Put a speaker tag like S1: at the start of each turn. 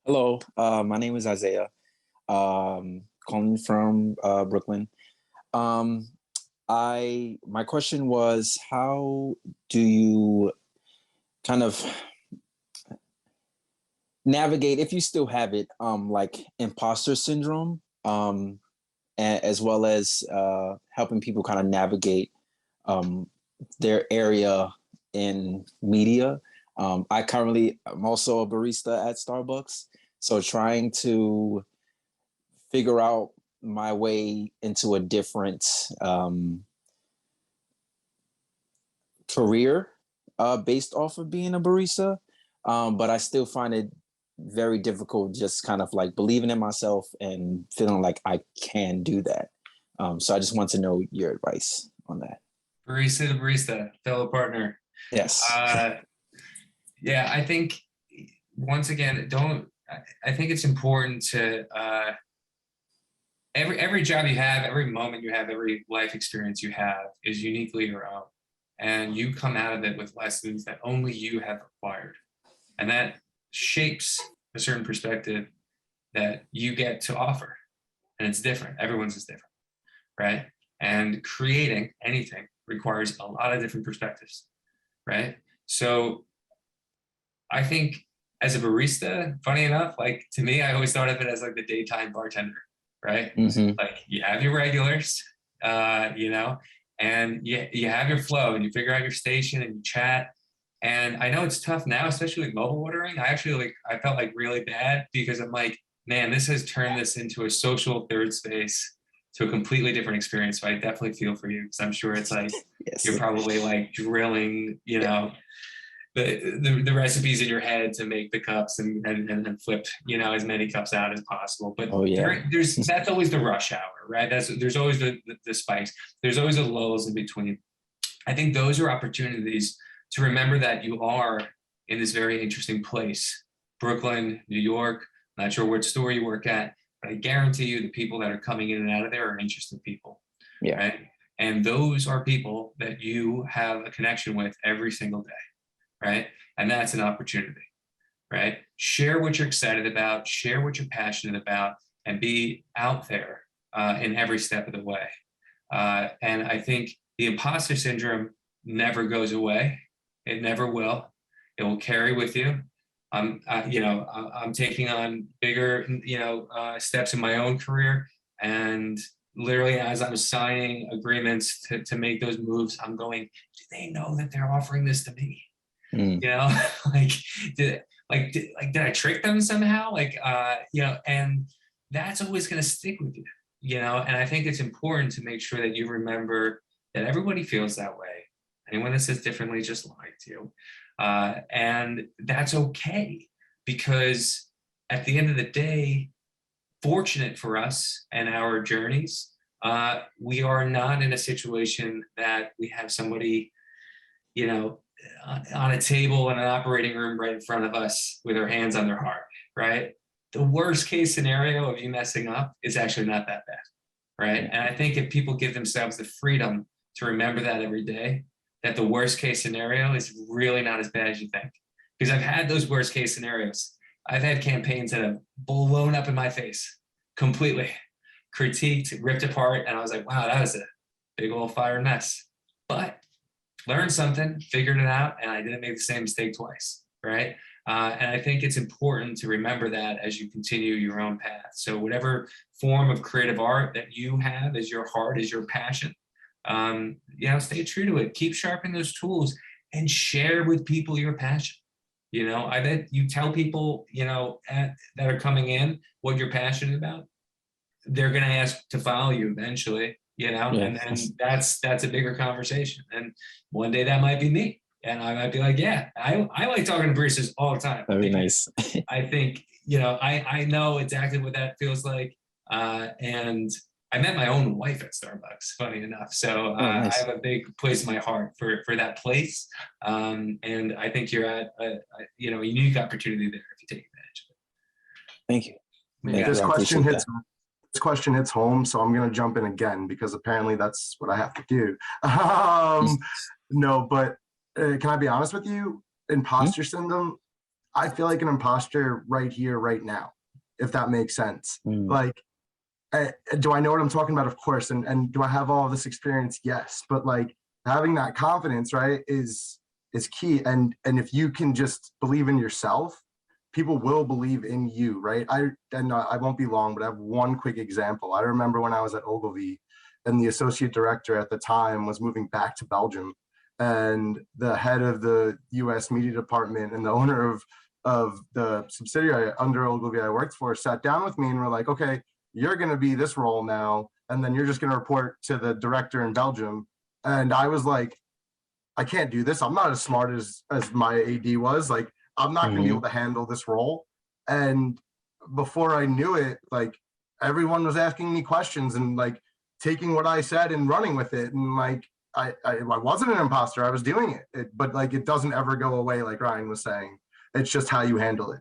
S1: Hello, my name is Isaiah, calling from Brooklyn. Um, my question was, how do you kind of navigate, if you still have it, like imposter syndrome, as well as helping people kind of navigate um, their area in media? I'm also a barista at Starbucks, so trying to figure out my way into a different career based off of being a barista. But I still find it very difficult, just kind of like believing in myself and feeling like I can do that. So I just want to know your advice on that.
S2: Barista to barista, fellow partner.
S1: Yes.
S2: Uh, yeah, I think once again, I think it's important to every job you have, every moment you have, every life experience you have is uniquely your own, and you come out of it with lessons that only you have acquired, and that shapes a certain perspective that you get to offer, and it's different. Everyone's is different, right? And creating anything requires a lot of different perspectives, right? So I think as a barista, funny enough, like to me, I always thought of it as like the daytime bartender, right?
S1: Mm-hmm.
S2: Like you have your regulars, you know, and you have your flow and you figure out your station and you chat. And I know it's tough now, especially with mobile ordering. I felt like really bad because I'm like, man, this has turned this into a social third space to a completely different experience. So I definitely feel for you because I'm sure it's like you're
S1: Yes.
S2: probably like drilling, you know, the recipes in your head to make the cups and flip, you know, as many cups out as possible. But
S1: Oh yeah.
S2: there's that's always the rush hour, right? There's always the spikes. There's always the lulls in between. I think those are opportunities to remember that you are in this very interesting place, Brooklyn, New York. Not sure what store you work at, but I guarantee you the people that are coming in and out of there are interesting people,
S1: Yeah.
S2: right? And those are people that you have a connection with every single day, right? And that's an opportunity, right? Share what you're excited about, share what you're passionate about, and be out there in every step of the way. And I think the imposter syndrome never goes away. It never will. It will carry with you. I'm taking on bigger, steps in my own career, and literally as I'm signing agreements to make those moves, I'm going, do they know that they're offering this to me?
S1: Mm.
S2: You know, like did I trick them somehow? And that's always going to stick with you, you know. And I think it's important to make sure that you remember that everybody feels that way. Anyone that says differently just lied to you, and that's okay, because at the end of the day, fortunate for us and our journeys, we are not in a situation that we have somebody, you know, on a table in an operating room right in front of us with their hands on their heart, right? The worst case scenario of you messing up is actually not that bad, right? And I think if people give themselves the freedom to remember that every day, that the worst case scenario is really not as bad as you think. Because I've had those worst case scenarios. I've had campaigns that have blown up in my face completely, critiqued, ripped apart, and I was like, wow, that was a big old fire mess. But learned something, figured it out, and I didn't make the same mistake twice, right? And I think it's important to remember that as you continue your own path. So whatever form of creative art that you have as your heart, as your passion, stay true to it. Keep sharpening those tools and share with people your passion. You know, I bet you tell people, that are coming in what you're passionate about, they're going to ask to follow you eventually,
S1: Yeah.
S2: and that's a bigger conversation. And one day that might be me. And I might be like, yeah, I like talking to baristas all the time.
S1: That'd be nice.
S2: I think, I know exactly what that feels like. And I met my own wife at Starbucks, funny enough. So
S1: Oh,
S2: I
S1: nice.
S2: have a big place in my heart for that place. And I think you're at a unique opportunity there if you take advantage of it.
S1: Thank you.
S3: Maybe
S1: Thank you.
S3: this
S1: I
S3: question
S1: appreciate
S3: hits
S1: that.
S3: this question hits home, so I'm going to jump in again because apparently that's what I have to do. No, but can I be honest with you? Imposter syndrome, I feel like an imposter right here, right now, if that makes sense.
S1: Mm.
S3: Like, do I know what I'm talking about? Of course. And do I have all this experience? Yes. But like having that confidence, right, is key. And if you can just believe in yourself, people will believe in you, right? I won't be long, but I have one quick example. I remember when I was at Ogilvy, and the associate director at the time was moving back to Belgium, and the head of the U.S. media department and the owner of the subsidiary under Ogilvy I worked for sat down with me and were like, okay, you're going to be this role now, and then you're just going to report to the director in Belgium. And I was like, I can't do this. I'm not as smart as my AD was. Like, I'm not going to be able to handle this role. And before I knew it, like everyone was asking me questions and like taking what I said and running with it. And like I wasn't an imposter. I was doing it. But like it doesn't ever go away. Like Ryan was saying, it's just how you handle it.